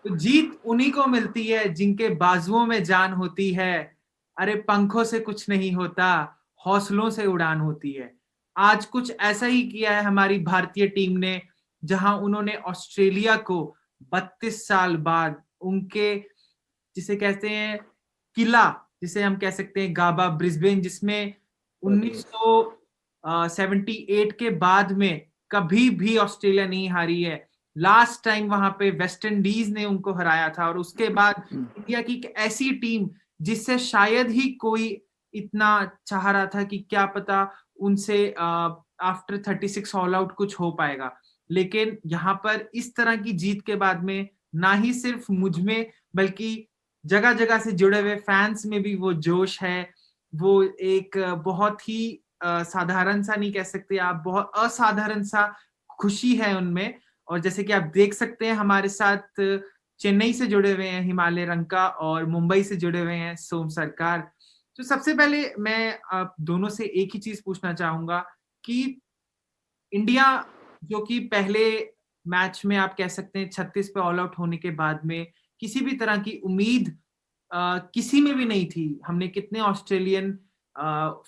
तो जीत उन्हीं को मिलती है जिनके बाजुओं में जान होती है। अरे पंखों से कुछ नहीं होता, हौसलों से उड़ान होती है। आज कुछ ऐसा ही किया है हमारी भारतीय टीम ने, जहां उन्होंने ऑस्ट्रेलिया को 32 साल बाद उनके, जिसे कहते हैं किला, जिसे हम कह सकते हैं गाबा ब्रिस्बेन, जिसमें 1978 के बाद में कभी भी ऑस्ट्रेलिया नहीं हारी है। लास्ट टाइम वहां पे वेस्ट इंडीज ने उनको हराया था, और उसके बाद इंडिया की एक ऐसी टीम जिससे शायद ही कोई इतना चाह रहा था कि क्या पता उनसे आफ्टर 36 ऑल आउट कुछ हो पाएगा। लेकिन यहाँ पर इस तरह की जीत के बाद में ना ही सिर्फ मुझ में, बल्कि जगह जगह से जुड़े हुए फैंस में भी वो जोश है। वो एक बहुत ही साधारण सा नहीं कह सकते आप, बहुत असाधारण सा खुशी है उनमें। और जैसे कि आप देख सकते हैं हमारे साथ चेन्नई से जुड़े हुए हैं हिमालय रंका, और मुंबई से जुड़े हुए हैं सोम सरकार। तो सबसे पहले मैं आप दोनों से एक ही चीज पूछना चाहूंगा कि इंडिया, जो कि पहले मैच में आप कह सकते हैं 36 पे ऑल आउट होने के बाद में किसी भी तरह की उम्मीद किसी में भी नहीं थी। हमने कितने ऑस्ट्रेलियन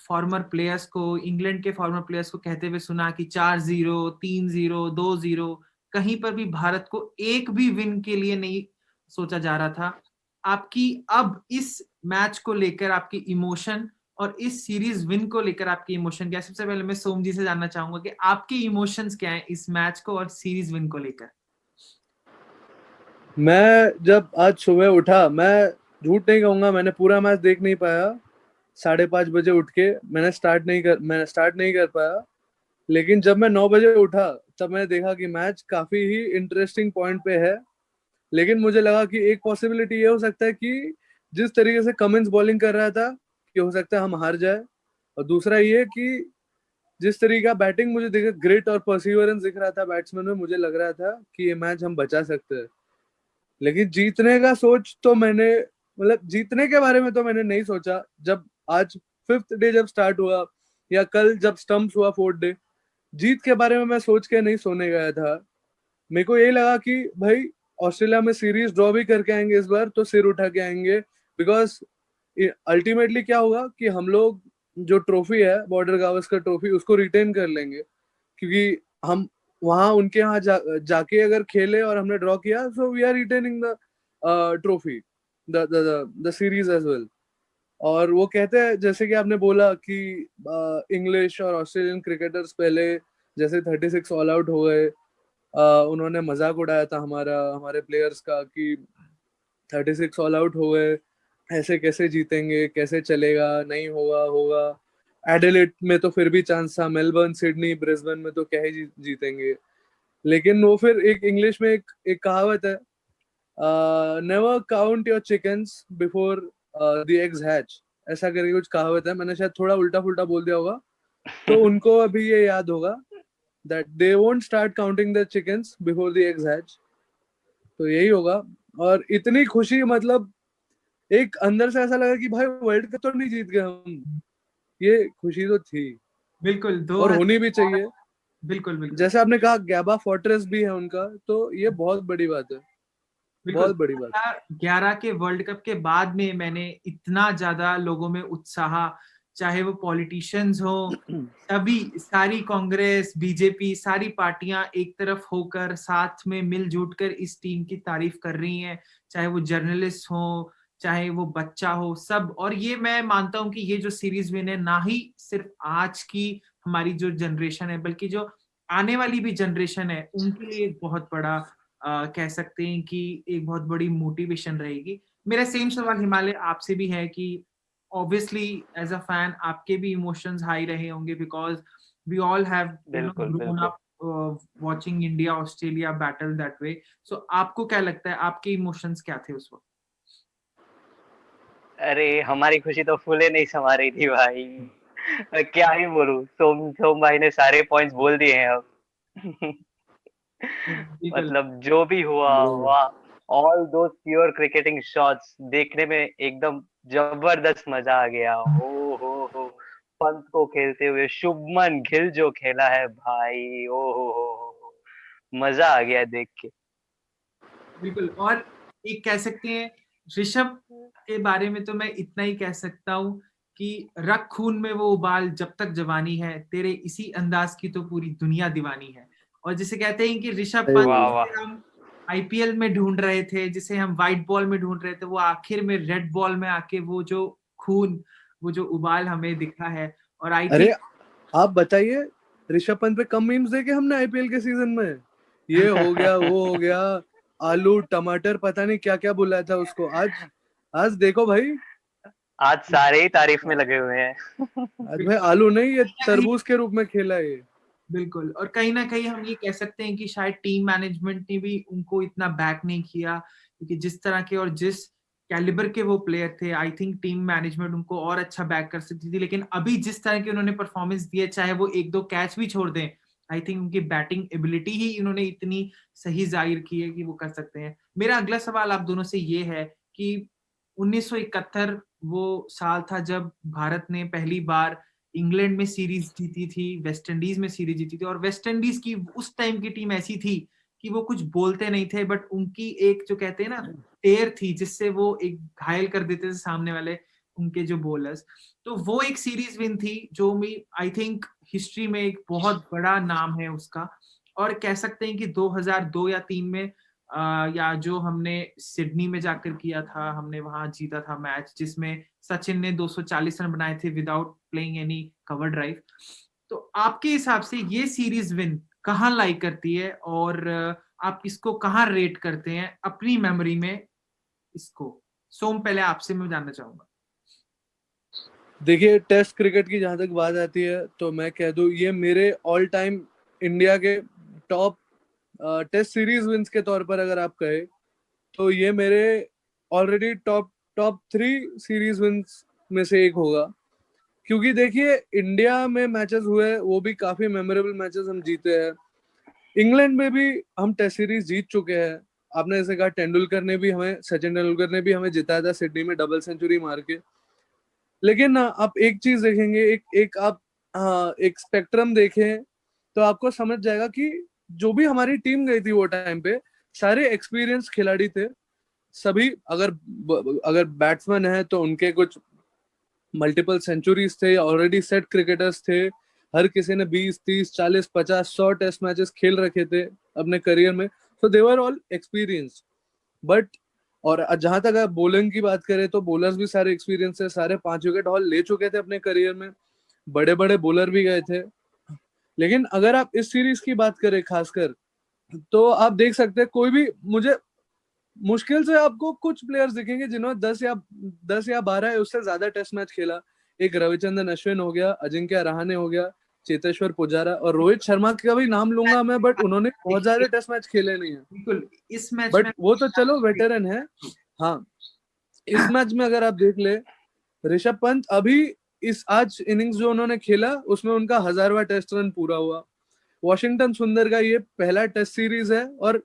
फॉर्मर प्लेयर्स को, इंग्लैंड के फॉर्मर प्लेयर्स को कहते हुए सुना कि 4-0, 3-0, 2-0, कहीं पर भी भारत को एक भी विन के लिए नहीं सोचा जा रहा था। आपकी अब इस मैच को लेकर आपकी इमोशन, और इस सीरीज विन को लेकर आपकी इमोशन क्या है? सबसे पहले मैं सोम जी से जानना चाहूंगा कि आपके इमोशंस क्या हैं इस मैच को और सीरीज विन को लेकर। मैं जब आज सुबह उठा, मैं झूठ नहीं कहूंगा, मैंने पूरा मैच देख नहीं पाया। 5:30 बजे उठ के मैंने स्टार्ट नहीं कर पाया। लेकिन जब मैं 9 बजे उठा, तब मैंने देखा कि मैच काफी ही इंटरेस्टिंग पॉइंट पे है। लेकिन मुझे लगा कि एक पॉसिबिलिटी ये हो सकता है कि जिस तरीके से कमिंस बॉलिंग कर रहा था, कि हो सकता है हम हार जाए। और दूसरा ये कि जिस तरीके का बैटिंग मुझे देखा, ग्रिट और परसिवरेंस दिख रहा था बैट्समैन में, मुझे लग रहा था कि ये मैच हम बचा सकते हैं। लेकिन जीतने का सोच तो मैंने, मतलब जीतने के बारे में तो मैंने नहीं सोचा। जब आज 5th डे जब स्टार्ट हुआ, या कल जब स्टंप्स हुआ 4th डे, जीत के बारे में मैं सोच के नहीं सोने गया था। मेरे को यही लगा कि भाई ऑस्ट्रेलिया में सीरीज ड्रॉ भी करके आएंगे इस बार तो सिर उठा के आएंगे। बिकॉज अल्टीमेटली क्या होगा कि हम लोग जो ट्रॉफी है, बॉर्डर गावस्कर ट्रॉफी, उसको रिटेन कर लेंगे। क्योंकि हम वहां उनके यहाँ जाके अगर खेले और हमने ड्रॉ किया, so we are retaining the trophy, the series as well. और वो कहते हैं, जैसे कि आपने बोला कि इंग्लिश और ऑस्ट्रेलियन क्रिकेटर्स पहले जैसे 36 ऑल आउट हो गए, उन्होंने मजाक उड़ाया था हमारे प्लेयर्स का कि 36 ऑल आउट हो गए, ऐसे कैसे जीतेंगे, कैसे चलेगा, नहीं होगा होगा। एडिलेड में तो फिर भी चांस था, मेलबर्न, सिडनी, ब्रिस्बेन में तो क्या ही जीतेंगे। लेकिन वो फिर एक इंग्लिश में एक कहावत है, never count your chickens before the eggs hatch, ऐसा करके कुछ कहावत है। मैंने शायद थोड़ा उल्टा फुल्टा बोल दिया होगा, तो उनको अभी ये याद होगा that they won't start counting the chickens before the eggs hatch. तो यही होगा। और इतनी खुशी, मतलब एक अंदर से ऐसा लगा कि भाई वर्ल्ड कप तो नहीं जीत गए हम, ये खुशी तो थी बिल्कुल दो और होनी भी हजार चाहिए। बिल्कुल बिल्कुल जैसे आपने कहा गैबा फोर्ट्रेस भी है उनका, तो ये बहुत बड़ी बात है, बिल्कुल। बहुत बड़ी बात। 2011 के वर्ल्ड कप के बाद में मैंने इतना ज्यादा लोगों में उत्साह, चाहे वो पॉलिटिशियंस हो, सभी, सारी कांग्रेस बीजेपी सारी पार्टियां एक तरफ होकर साथ में मिलजुट कर इस टीम की तारीफ कर रही हैं। चाहे वो जर्नलिस्ट हो, चाहे वो बच्चा हो, सब। और ये मैं मानता हूं कि ये जो सीरीज विन है, ना ही सिर्फ आज की हमारी जो जनरेशन है, बल्कि जो आने वाली भी जनरेशन है उनके लिए एक बहुत बड़ा कह सकते हैं कि एक बहुत बड़ी मोटिवेशन रहेगी। मेरा सेम सवाल हिमालय आपसे भी है कि ऑब्वियसली एज अ फैन आपके भी इमोशंस हाई रहे होंगे, बिकॉज वी ऑल हैव बिल्कुल ग्रोन बिल्कुल। Up watching India Australia battle that way. So आपको क्या लगता है, आपके इमोशंस क्या थे उस वक्त? अरे हमारी खुशी तो फूले नहीं समा रही थी भाई। क्या ही बोलूं, सोम सोम भाई ने सारे पॉइंट्स बोल दिए हैं अब। बिल्कुल मतलब जो भी हुआ, Bro, वाह। All those pure cricketing shots देखने में एकदम जबरदस्त मजा आ गया। हो पंत को खेलते हुए शुभमन गिल जो खेला है भाई, ओ हो मजा आ गया देख के। बिल्कुल। और एक कह सकते हैं ऋषभ के बारे में तो मैं इतना ही कह सकता हूँ कि रख खून में वो उबाल जब तक जवानी है, तेरे इसी अंदाज की तो पूरी दुनिया दीवानी है। और जिसे कहते हैं कि ऋषभ सही पंत वाह बोला। वाह। जिसे हम आईपीएल में ढूंढ रहे थे, जिसे हम व्हाइट बॉल में ढूंढ रहे थे, वो आखिर में रेड बॉल में आके वो जो खून, वो जो उबाल हमें दिखा है। और आई अरे थिंक आप बताइए, ऋषभ पंत पे कम मीम्स देखे हमने आईपीएल के सीजन में? ये हो गया, वो हो गया, आलू टमाटर पता नहीं क्या क्या बुलाया था उसको। आज आज देखो भाई, आज सारे ही तारीफ में लगे हुए हैं। आज भाई आलू नहीं, ये कहीं तरबूज के रूप में खेला है ये। बिल्कुल, और कहीं ना कहीं हम ये कह सकते हैं कि शायद टीम मैनेजमेंट ने भी उनको इतना बैक नहीं किया, क्योंकि जिस तरह के और जिस कैलिबर के वो प्लेयर थे, आई थिंक टीम मैनेजमेंट उनको और अच्छा बैक कर सकती थी। लेकिन अभी जिस तरह की उन्होंने परफॉर्मेंस दी है, चाहे वो एक दो कैच भी छोड़ दें, आई थिंक उनकी बैटिंग एबिलिटी ही इन्होंने इतनी सही जाहिर की है कि वो कर सकते हैं। मेरा अगला सवाल आप दोनों से ये है कि 1971 वो साल था जब भारत ने पहली बार इंग्लैंड में सीरीज जीती थी, वेस्ट इंडीज में सीरीज जीती थी, और वेस्ट इंडीज की उस टाइम की टीम ऐसी थी कि वो कुछ बोलते नहीं थे, बट उनकी एक जो कहते हैं ना टेर थी, जिससे वो एक घायल कर देते थे सामने वाले उनके जो बॉलर्स। तो वो एक सीरीज विन थी जो मी आई थिंक हिस्ट्री में एक बहुत बड़ा नाम है उसका। और कह सकते हैं कि 2002 या 3 में या जो हमने सिडनी में जाकर किया था, हमने वहां जीता था मैच जिसमें सचिन ने 240 रन बनाए थे without playing any cover drive. तो आपके हिसाब से ये सीरीज विन कहाँ लाई करती है, और आप इसको कहाँ रेट करते हैं अपनी मेमोरी में इसको? सोम, पहले आपसे मैं जानना चाहूंगा। देखिए, टेस्ट क्रिकेट की जहां तक बात आती है तो मैं कह दूं, ये मेरे ऑल टाइम इंडिया के टॉप टेस्ट सीरीज विंस के तौर पर अगर आप कहे तो ये मेरे already top top 3 series wins में से एक होगा। क्योंकि देखिए, इंडिया में मैचेस हुए, वो भी काफी मेमोरेबल मैचेस हम जीते हैं। इंग्लैंड में भी हम टेस्ट सीरीज जीत चुके हैं। आपने जैसे कहा, तेंदुलकर ने भी हमें, सचिन तेंदुलकर ने भी हमें जिताया था सिडनी में डबल सेंचुरी मार के। लेकिन ना, आप एक चीज देखेंगे, एक आप एक स्पेक्ट्रम देखें तो आपको समझ जाएगा कि जो भी हमारी टीम गई थी वो टाइम पे, सारे एक्सपीरियंस खिलाड़ी थे सभी। अगर बैट्समैन है तो उनके कुछ मल्टीपल सेंचुरीज थे, ऑलरेडी सेट क्रिकेटर्स थे। हर किसी ने 20, 30, 40, 50, 100 टेस्ट मैचेस खेल रखे थे अपने करियर में। सो दे वर ऑल एक्सपीरियंस। बट और जहां तक आप बॉलिंग की बात करें तो बॉलर्स भी सारे एक्सपीरियंस है, सारे 5 विकेट हॉल ले चुके थे अपने करियर में। बड़े बड़े बॉलर भी गए थे। लेकिन अगर आप इस सीरीज की बात करें खासकर, तो आप देख सकते हैं, कोई भी, मुझे मुश्किल से आपको कुछ प्लेयर्स दिखेंगे जिन्होंने 10 या 12 उससे ज्यादा टेस्ट मैच खेला। एक रविचंद्रन अश्विन हो गया, अजिंक्य रहाणे हो गया, चेतेश्वर पुजारा, और रोहित शर्मा का भी नाम लूंगा मैं, बट उन्होंने बहुत ज्यादा टेस्ट मैच खेले नहीं है। बिल्कुल, इस मैच बट में वो तो चलो वेटरन है। हाँ, इस मैच में अगर आप देख ले, ऋषभ पंत अभी इस आज इनिंग्स जो उन्होंने खेला उसमें उनका 1000वां टेस्ट रन पूरा हुआ। वॉशिंगटन सुंदर का ये पहला टेस्ट सीरीज है, और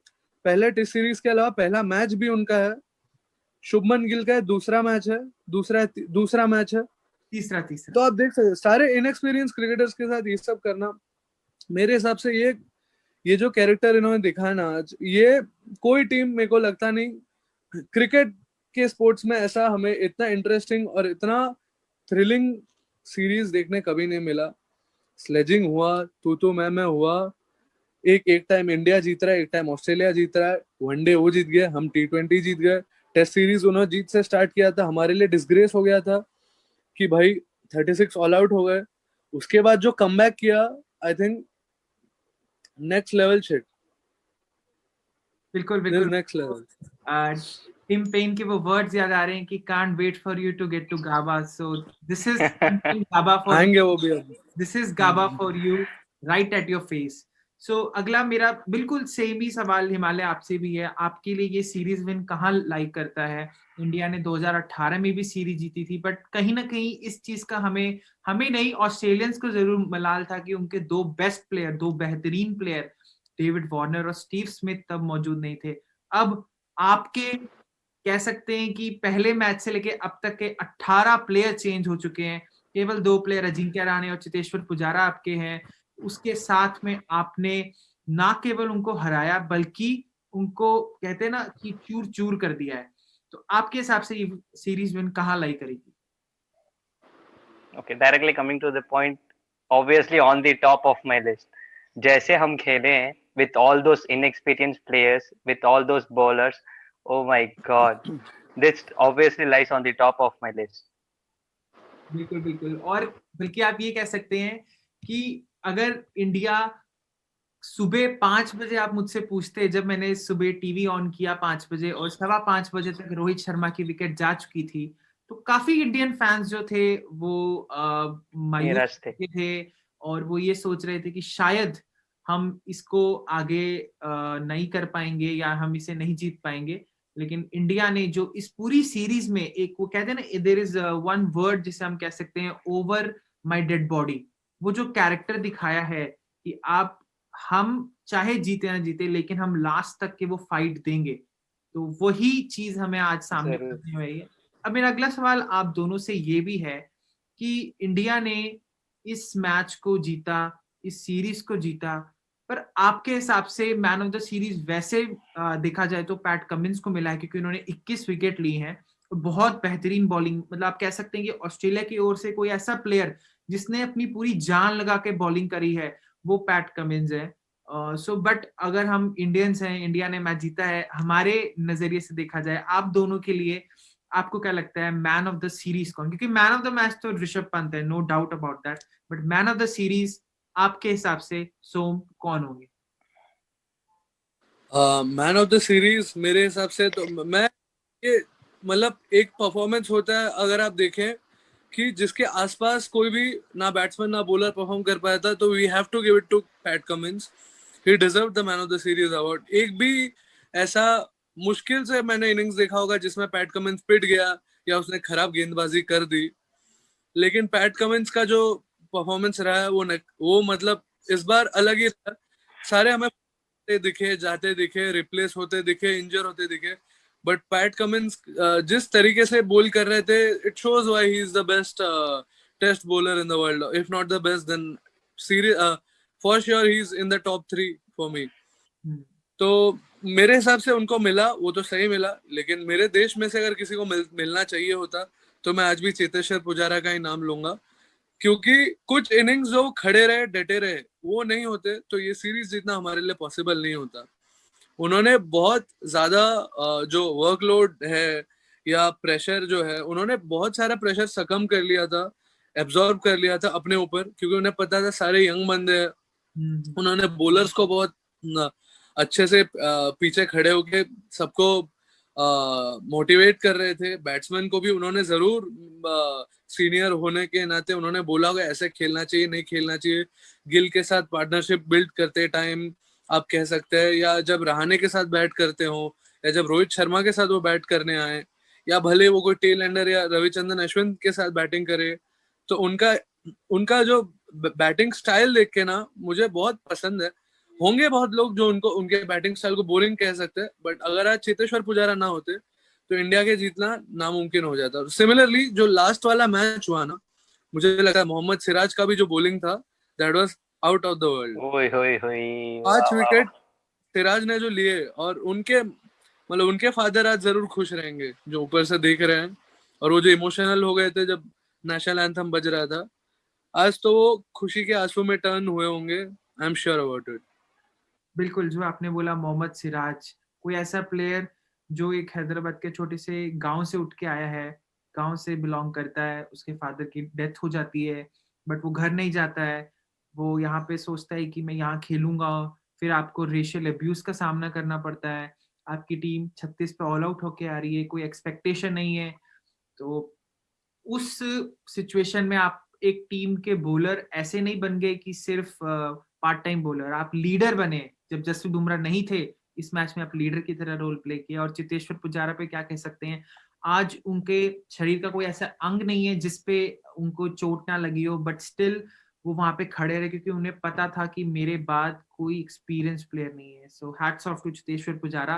पहले टेस्ट सीरीज के अलावा पहला मैच भी उनका है। शुभमन गिल का दूसरा मैच है, दूसरा मैच है। तीसरा तीसरा तो आप देख सकते हैं, सारे इनएक्सपीरियंस क्रिकेटर्स के साथ ये सब करना, मेरे हिसाब से ये जो कैरेक्टर इन्होंने दिखाया ना आज, ये कोई टीम, मेरे को लगता नहीं क्रिकेट के स्पोर्ट्स में ऐसा हमें इतना इंटरेस्टिंग और इतना थ्रिलिंग सीरीज देखने कभी नहीं मिला। स्लेजिंग हुआ, तू मैं हुआ। एक टाइम इंडिया जीत रहा है, एक टाइम ऑस्ट्रेलिया जीत रहा है। वनडे वो जीत गए, हम T20 जीत गए। टेस्ट सीरीज उन्होंने जीत से स्टार्ट किया था, हमारे लिए डिसग्रेस हो गया था कि भाई 36 ऑल आउट हो गए। उसके बाद जो कमबैक किया, I think next level shit, बिल्कुल बिल्कुल। Next level. टिम पेन के वो वर्ड्स याद आ रहे हैं कि can't wait for you to get to Gabba, so this is Gabba for आएंगे वो भी अब। This is Gabba for you, right at your face. So अगला मेरा बिल्कुल सेम ही सवाल हिमालय आपसे भी है, आपके लिए ये सीरीज विन कहाँ लाइक करता है? इंडिया ने 2018 में भी सीरीज जीती थी, बट कहीं ना कहीं इस चीज का हमें हमें नहीं, ऑस्ट्रेलियंस को जरूर मलाल था कि उनके दो बेस्ट प्लेयर, दो बेहतरीन प्लेयर डेविड वार्नर और स्टीव स्मिथ तब मौजूद नहीं थे। अब आपके कह सकते हैं कि पहले मैच से लेके अब तक के 18 प्लेयर चेंज हो चुके हैं, केवल 2 प्लेयर अजिंक्य रहाणे और चेतेश्वर पुजारा आपके हैं। उसके साथ में आपने ना केवल उनको हराया, बल्कि उनको कहते हैं ना कि चूर चूर कर दिया है। तो आपके हिसाब से ये सीरीज विन कहाँ लाई करेगी? Okay, directly coming to the point, obviously on the top of my list. जैसे हम खेले हैं with all those inexperienced players, with all those bowlers, oh my God, this obviously lies on the top of my list. बिल्कुल बिल्कुल। और बल्कि आप ये कह सकते हैं कि अगर इंडिया सुबह 5 बजे आप मुझसे पूछते, जब मैंने सुबह टीवी ऑन किया 5 बजे और 5:15 बजे तक रोहित शर्मा की विकेट जा चुकी थी, तो काफी इंडियन फैंस जो थे वो मायूस निराश थे। थे और वो ये सोच रहे थे कि शायद हम इसको आगे नहीं कर पाएंगे या हम इसे नहीं जीत पाएंगे। लेकिन इंडिया ने जो इस पूरी सीरीज में एक, वो कहते हैं ना, देयर इज वन वर्ड जिसे हम कह सकते हैं, ओवर माय डेड बॉडी। वो जो कैरेक्टर दिखाया है कि आप, हम चाहे जीते ना जीते लेकिन हम लास्ट तक के वो फाइट देंगे, तो वही चीज हमें आज सामने जरूर। करनी हुई है। अब मेरा अगला सवाल आप दोनों से ये भी है कि इंडिया ने इस मैच को जीता, इस सीरीज को जीता, पर आपके हिसाब से मैन ऑफ द सीरीज वैसे देखा जाए तो पैट कमिंस को मिला है, क्योंकि उन्होंने 21 विकेट ली हैं। बहुत बेहतरीन बॉलिंग, मतलब आप कह सकते हैं कि ऑस्ट्रेलिया की ओर से कोई ऐसा प्लेयर जिसने अपनी पूरी जान लगा के बॉलिंग करी है वो पैट कमिंस है। सो बट अगर हम इंडियंस हैं, इंडिया ने मैच जीता है, हमारे नजरिए से देखा जाए, आप दोनों के लिए आपको क्या लगता है मैन ऑफ द सीरीज कौन? क्योंकि मैन ऑफ द मैच तो ऋषभ पंत है, no doubt about that, but man of the series आपके हिसाब से सोम कौन होंगे? मैन ऑफ द सीरीज मेरे हिसाब से तो मैं ये, मतलब एक परफॉर्मेंस होता है अगर आप देखें कि जिसके आसपास कोई भी ना बैट्समैन ना बॉलर परफॉर्म कर पाया था, तो we have to give it to Pat Cummins. He deserve the man of the series award. एक भी ऐसा मुश्किल से मैंने इनिंग्स देखा होगा जिसमें पैट कमिंस पिट गया या उसने खराब गेंदबाजी कर दी, लेकिन पैट कमिंस का जो परफॉर्मेंस रहा है वो मतलब इस बार अलग ही था। सारे हमें दिखे, जाते दिखे, रिप्लेस होते दिखे, इंजर होते दिखे, बट पैट कमिंस जिस तरीके से बोल कर रहे थे, it shows why he is the best test bowler in the world. If not the best then series for sure he is in the top 3 for me. तो मेरे हिसाब से उनको मिला, वो तो सही मिला, लेकिन मेरे देश में से अगर किसी को मिलना चाहिए होता तो मैं आज भी चेतेश्वर पुजारा का ही नाम लूंगा, क्योंकि कुछ इनिंग्स जो खड़े रहे, डटे रहे, वो नहीं होते तो ये सीरीज जीतना हमारे लिए पॉसिबल नहीं होता। उन्होंने बहुत ज्यादा जो वर्कलोड है या प्रेशर जो है, उन्होंने बहुत सारा प्रेशर सकम कर लिया था, एब्जॉर्ब कर लिया था अपने ऊपर, क्योंकि उन्हें पता था सारे यंग बंदे हैं। उन्होंने बॉलर्स को बहुत अच्छे से पीछे खड़े होके सबको मोटिवेट कर रहे थे। बैट्समैन को भी उन्होंने जरूर सीनियर होने के नाते उन्होंने बोला होगा ऐसे खेलना चाहिए, नहीं खेलना चाहिए। गिल के साथ पार्टनरशिप बिल्ड करते टाइम आप कह सकते हैं, या जब रहाणे के साथ बैट करते हो, या जब रोहित शर्मा के साथ वो बैट करने आए, या भले वो कोई टेल एंडर या रविचंद्रन अश्विन के साथ बैटिंग करे, तो उनका उनका जो बैटिंग स्टाइल देख के ना मुझे बहुत पसंद है। होंगे बहुत लोग जो उनको उनके बैटिंग स्टाइल को बोरिंग कह सकते हैं, बट अगर आज चेतेश्वर पुजारा ना होते तो इंडिया के जीतना नामुमकिन हो जाता। सिमिलरली जो लास्ट वाला मैच हुआ ना, मुझे लगा मोहम्मद सिराज का भी जो बॉलिंग था, that was out of the world. ओए होए होए, 5 वाह वाह विकेट सिराज ने जो लिए, और उनके मतलब उनके फादर आज जरूर खुश रहेंगे जो ऊपर से देख रहे हैं, और वो जो इमोशनल हो गए थे जब नेशनल एंथम बज रहा था, आज तो वो खुशी के आंसू में टर्न हुए होंगे। I am sure about it. बिल्कुल, जो आपने बोला मोहम्मद सिराज, कोई ऐसा प्लेयर जो एक हैदराबाद के छोटे से गांव से उठ के आया है, गांव से बिलोंग करता है, उसके फादर की डेथ हो जाती है, बट वो घर नहीं जाता है, वो यहाँ पे सोचता है कि मैं यहाँ खेलूंगा, फिर आपको रेशियल अब्यूज का सामना करना पड़ता है, आपकी टीम 36 पे ऑल आउट होके आ रही है, कोई एक्सपेक्टेशन नहीं है, तो उस सिचुएशन में आप एक टीम के बॉलर ऐसे नहीं बन गए कि सिर्फ पार्ट टाइम बॉलर, आप लीडर बने। जब जसप्रीत बुमराह नहीं थे इस मैच में, आप लीडर की तरह रोल प्ले किया। और चेतेश्वर पुजारा पे क्या कह सकते हैं, आज उनके शरीर का कोई ऐसा अंग नहीं है जिसपे उनको चोट ना लगी हो, बट स्टिल वो वहां पे खड़े रहे, क्योंकि उन्हें पता था कि मेरे बाद कोई एक्सपीरियंस प्लेयर नहीं है। So hats off to Cheteshwar Pujara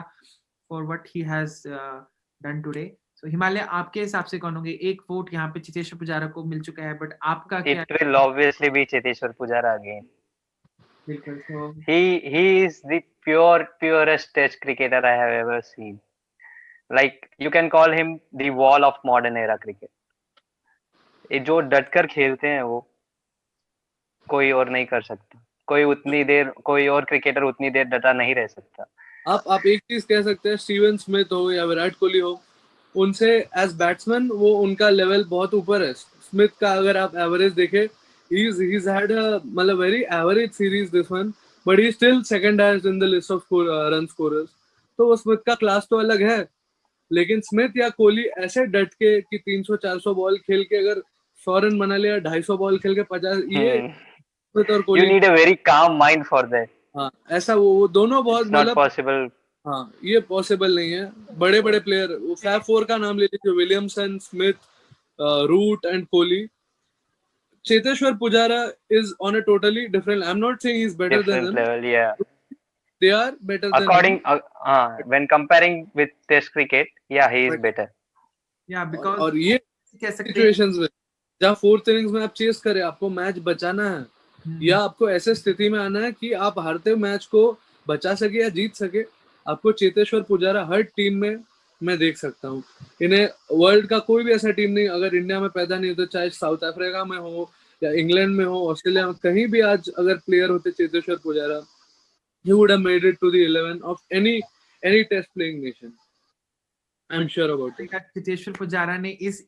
for what he has done today. तो हिमालय, आपके हिसाब से कौन होंगे? एक वोट यहाँ पे चेतेश्वर पुजारा को मिल चुका है, बट आपका क्या? It will obviously be Cheteshwar Pujara again. बिल्कुल। तो He is the purest test cricketer I have ever seen. Like you can call him the wall of modern era cricket. ये जो डटकर खेलते हैं वो कोई और नहीं कर सकता। कोई और क्रिकेटर उतनी देर डटा नहीं रह सकता। आप एक चीज कह सकते हैं, स्टीवन स्मिथ हो या विराट कोहली हो, उनसे एज बैट्समैन वो उनका लेवल बहुत ऊपर है। स्मिथ का अगर आप एवरेज देखें, he's had a मतलब very average series this one, but he's still second highest in the list of run scorers। तो वो स्मिथ का क्लास तो अलग है, लेकिन स्मिथ या कोहली ऐसे डट के कि 300-400 बॉल खेल के अगर 100 रन बना लिया, 250 बॉल खेल के 50, ये स्मिथ और You Kohli, need a very calm mind for that. हाँ ऐसा वो दोनों बहुत It's not मतलब, possible. हाँ ये पॉसिबल नहीं है। बड़े बड़े प्लेयर, वो फैब फोर का नाम ले लीजिए, Williamson, Smith, Root and Kohli. Cheteshwar Pujara is on a totally different, I am not saying he is better than Different them, level, yeah. They are better than him, When comparing with Test cricket, yeah, he is but better. या बिकॉज और ये कह सकते हैं situations में जहाँ fourth innings में आप चेस करें, आपको मैच बचाना है, या आपको ऐसे स्थिति में आना है कि आप हारते मैच को बचा सके या जीत सके, आपको चेतेश्वर पुजारा हर टीम में मैं देख सकता हूँ। इन्हें वर्ल्ड का कोई भी ऐसा टीम नहीं, अगर इंडिया में पैदा नहीं होता, चाहे साउथ अफ्रीका में हो या इंग्लैंड में हो, ऑस्ट्रेलिया में, कहीं भी आज अगर प्लेयर होते Cheteshwar Pujara, he would have made it to the 11 of any test playing nation. I'm sure about it. Cheteshwar Pujara ने इस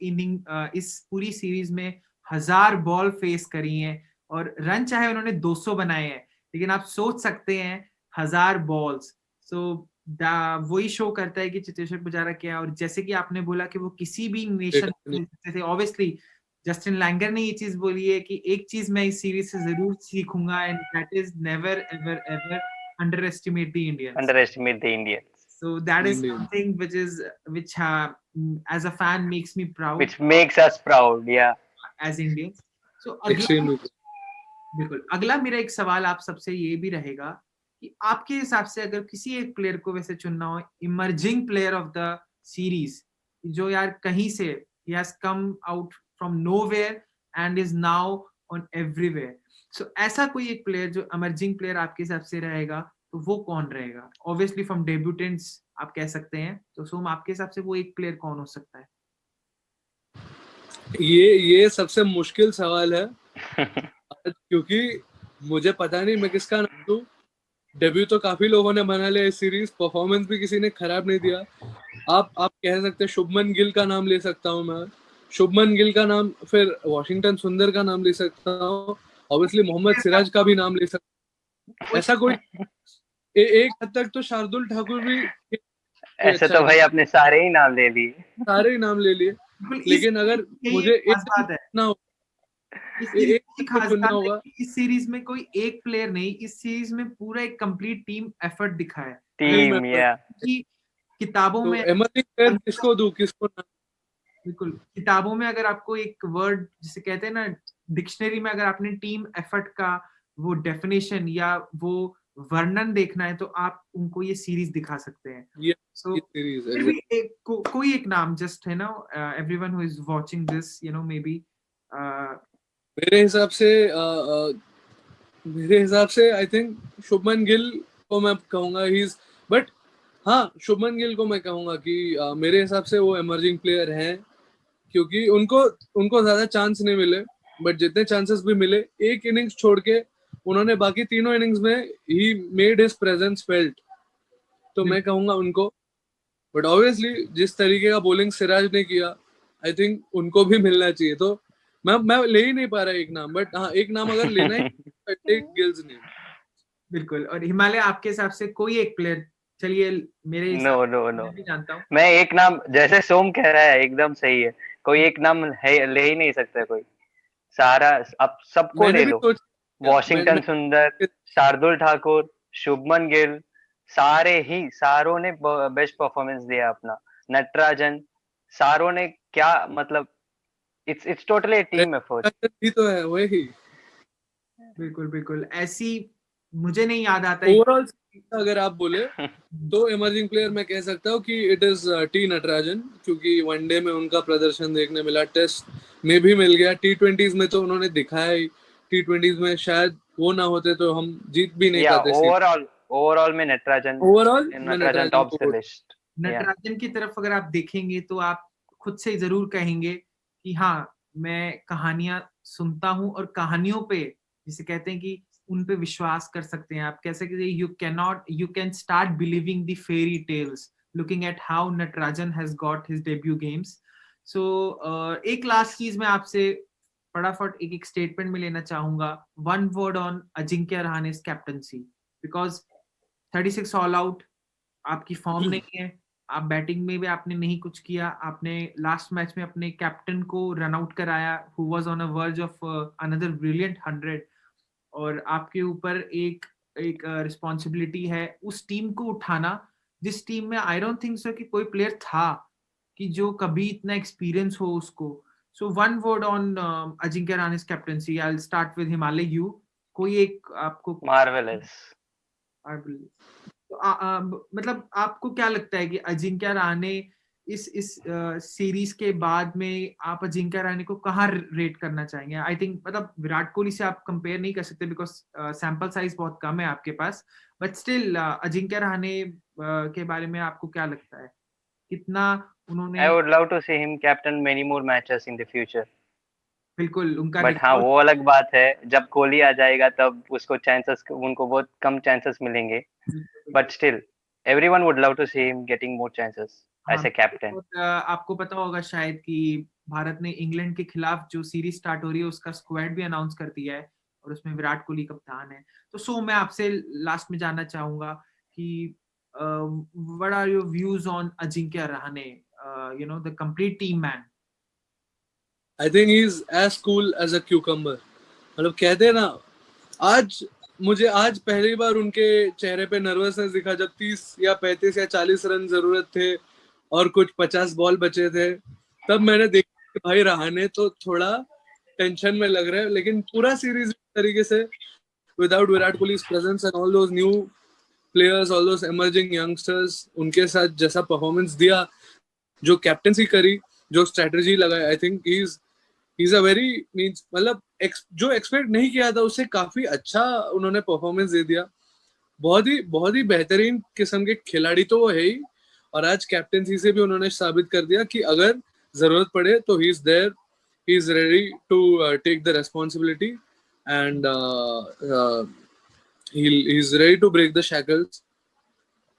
पूरी सीरीज में 1000 बॉल फेस करी हैं और रन चाहे उन्होंने 200 बनाए हैं, लेकिन आप सोच सकते हैं 1000 बॉल्स। सो वही शो करता है कि चेतेश्वर पुजारा क्या है। और जैसे कि आपने बोला कि वो किसी भी नेशन से, ऑब्वियसली जस्टिन लैंगर ने ये चीज बोली है कि एक चीज मैं इस सीरीज से जरूर सीखूंगा, and that is never ever ever underestimate the Indians. Underestimate the Indians. So that is Indeed. something which as a fan makes me proud Which makes us proud, yeah. as Indians. So Extremely. बिल्कुल अगला मेरा एक सवाल आप सबसे ये भी रहेगा कि आपके हिसाब से अगर किसी एक प्लेयर को वैसे चुनना हो, emerging player of the series, जो यार कहीं से he has come out from nowhere and is now on everywhere, so ऐसा कोई एक प्लेयर जो इमर्जिंग प्लेयर आपके हिसाब से रहेगा, तो वो कौन रहेगा? ऑब्वियसली फ्रॉम डेब्यूटेंट्स आप कह सकते हैं, तो सोम आपके हिसाब से वो एक प्लेयर कौन हो सकता है? ये सबसे मुश्किल सवाल है क्योंकि मुझे पता नहीं मैं किसका नाम दूं। डेब्यू तो काफी लोगों ने बना लिया इस सीरीज, परफॉर्मेंस भी किसी ने खराब नहीं दिया। आप कह सकते हैं शुभमन गिल का नाम ले सकता हूं मैं, शुभमन गिल का नाम, फिर वॉशिंगटन सुंदर का नाम ले सकता हूं, ऑब्वियसली मोहम्मद सिराज का भी नाम ले सकता हूं। ऐसा कोई एक हद तक तो शार्दुल ठाकुर भी ऐसे तो भाई आपने सारे ही नाम ले लिए, सारे ही नाम ले लिए, लेकिन अगर मुझे एक ना हो, इस सीरीज में कोई एक प्लेयर नहीं, इस सीरीज में पूरा एक कंप्लीट टीम एफर्ट दिखा है। टीम या कि किताबों तो में इमर्जिंग प्लेयर किसको दूं, किसको ना? बिल्कुल किताबों में अगर आपको एक वर्ड जिसे कहते हैं ना, डिक्शनरी में अगर आपने टीम एफर्ट का वो डेफिनेशन या वो वर्णन देखना है, तो आप उनको ये सीरीज दिखा सकते हैं। सो कोई एक नाम जस्ट है ना, everyone who is watching this, you know, may be मेरे हिसाब से आई थिंक शुभमन गिल को मैं कहूंगा, बट हाँ, शुभमन गिल को मैं कहूंगा कि मेरे हिसाब से वो इमर्जिंग प्लेयर हैं, क्योंकि उनको ज्यादा चांस नहीं मिले, बट जितने चांसेस भी मिले, एक इनिंग्स छोड़ के उन्होंने बाकी तीनों इनिंग्स में he made his presence felt, तो मैं कहूंगा उनको। बट ऑब्वियसली जिस तरीके का बॉलिंग सिराज ने किया, आई थिंक उनको भी मिलना चाहिए। तो मैं ले ही नहीं पा रहा एक नाम, बट हाँ एक नाम अगर लेना है टेक गिल्स नेम। बिल्कुल। और हिमालय आपके हिसाब से कोई एक प्लेयर? चलिए मेरे नो भी जानता हूँ मैं एक नाम, जैसे सोम कह रहा है एकदम सही है, कोई एक नाम है ले ही नहीं सकता कोई, सारा अब सबको ले लो। वॉशिंगटन सुंदर, शार्दुल ठाकुर, शुभमन गिल, सारों ने बेस्ट परफॉर्मेंस दिया अपना, नटराजन, सारों ने क्या मतलब, इट्स टोटली टीम एफर्ट ही तो है वही। बिल्कुल ऐसी मुझे नहीं याद आता ओवरऑल अगर आप बोले तो इमर्जिंग प्लेयर मैं कह सकता हूँ कि इट इज टी नटराजन, क्योंकि वनडे में उनका प्रदर्शन देखने मिला, टेस्ट में भी मिल गया, T20s में तो उन्होंने दिखाया ही, T20s में शायद वो ना होते तो हम जीत भी नहीं या पाते। ओवरऑल में नटराजन ओवरऑल मैं नटराजन नटराजन टॉप को द लिस्ट। या नटराजन की तरफ अगर आप देखेंगे तो आप खुद से जरूर कहेंगे कि हाँ, मैं कहानियां सुनता हूँ और कहानियों पे, जिसे कहते हैं कि उन पे विश्वास कर सकते हैं आप। कैसे कि you can start believing the fairy tales looking at how Natarajan has got his debut games. So एक लास्ट चीज मैं आपसे फटाफट एक स्टेटमेंट में लेना चाहूंगा। One word on Ajinkya Rahane's captaincy, because 36 all out, आपकी फॉर्म नहीं है, आप बैटिंग में भी आपने नहीं कुछ किया, आपने लास्ट मैच में अपने कैप्टन को रन आउट कराया who was on a verge of another brilliant 100, और आपके ऊपर एक एक रिस्पॉन्सिबिलिटी है उस टीम को उठाना जिस टीम में आई डोंट थिंक सो कि कोई प्लेयर था कि जो कभी इतना एक्सपीरियंस हो उसको। So one word on Ajinkya Rahane's captaincy, I will start with Himalaya you. कोई एक आपको मार्वेलस। तो मतलब आपको क्या लगता है कि अजिंक्य रहाणे इस सीरीज के बाद में आप अजिंक्य रहाणे को कहाँ रेट करना चाहेंगे? आई थिंक मतलब विराट कोहली से आप कंपेयर नहीं कर सकते बिकॉज सैंपल साइज बहुत कम है आपके पास, बट स्टिल अजिंक्य रहाणे के बारे में आपको क्या लगता है, कितना उन्होंने? I would love to see him captain many more matches in the future. बिल्कुल उनका बट हाँ, रिकॉर्ड। वो अलग बात है, जब कोहली आ जाएगा तब उसको चांसेस, उनको बहुत कम चांसेस मिलेंगे। But still everyone would love to see him getting more chances हाँ, एज ए कैप्टन। और आपको पता होगा शायद कि भारत ने इंग्लैंड के खिलाफ जो सीरीज स्टार्ट हो रही है उसका स्क्वाड भी अनाउंस कर दिया है और उसमें विराट कोहली कप्तान है। तो सो मैं आपसे लास्ट में जानना चाहूंगा कि what are your views on Ajinkya Rahane, you know the complete team man? I think he is as cool as a cucumber. मतलब कहते हैं ना, आज मुझे आज पहली बार उनके चेहरे पे नर्वसनेस दिखा जब 30 या 35 या 40 रन जरूरत थे और कुछ 50 बॉल बचे थे, तब मैंने देखा कि भाई रहाणे तो थोड़ा टेंशन में लग रहे हैं। लेकिन पूरा सीरीज तरीके से without Virat Kohli presence and all those new players, all those emerging youngsters, उनके साथ जैसा परफॉर्मेंस दिया, जो कैप्टनसी करी, जो स्ट्रेटजी लगाई, आई think he is a very means मतलब जो एक्सपेक्ट नहीं किया था उससे काफी अच्छा उन्होंने परफॉर्मेंस दे दिया। बहुत ही बेहतरीन किस्म के खिलाड़ी तो वो है ही, और आज कैप्टनसी से भी उन्होंने साबित कर दिया कि अगर जरूरत पड़े तो he is there, he is ready to take the responsibility and he is ready to break the shackles.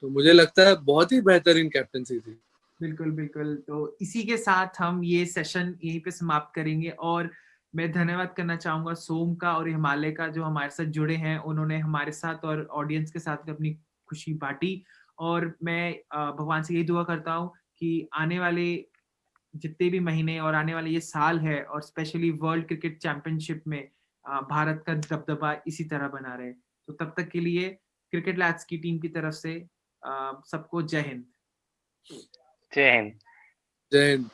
तो मुझे लगता है बहुत ही बेहतरीन कैप्टनसी थी। बिल्कुल बिल्कुल। तो इसी के साथ हम ये सेशन यहीं पे समाप्त करेंगे, और मैं धन्यवाद करना चाहूंगा सोम का और हिमालय का जो हमारे साथ जुड़े हैं। उन्होंने हमारे साथ और ऑडियंस के साथ अपनी खुशी बांटी, और मैं भगवान से यही दुआ करता हूँ कि आने वाले जितने भी महीने और आने वाले ये साल है, और स्पेशली वर्ल्ड क्रिकेट चैंपियनशिप में भारत का दबदबा इसी तरह बना रहे। तो तब तक के लिए क्रिकेट लैट्स की टीम की तरफ से सबको जय हिंद। जय हिंद। जय हिंद।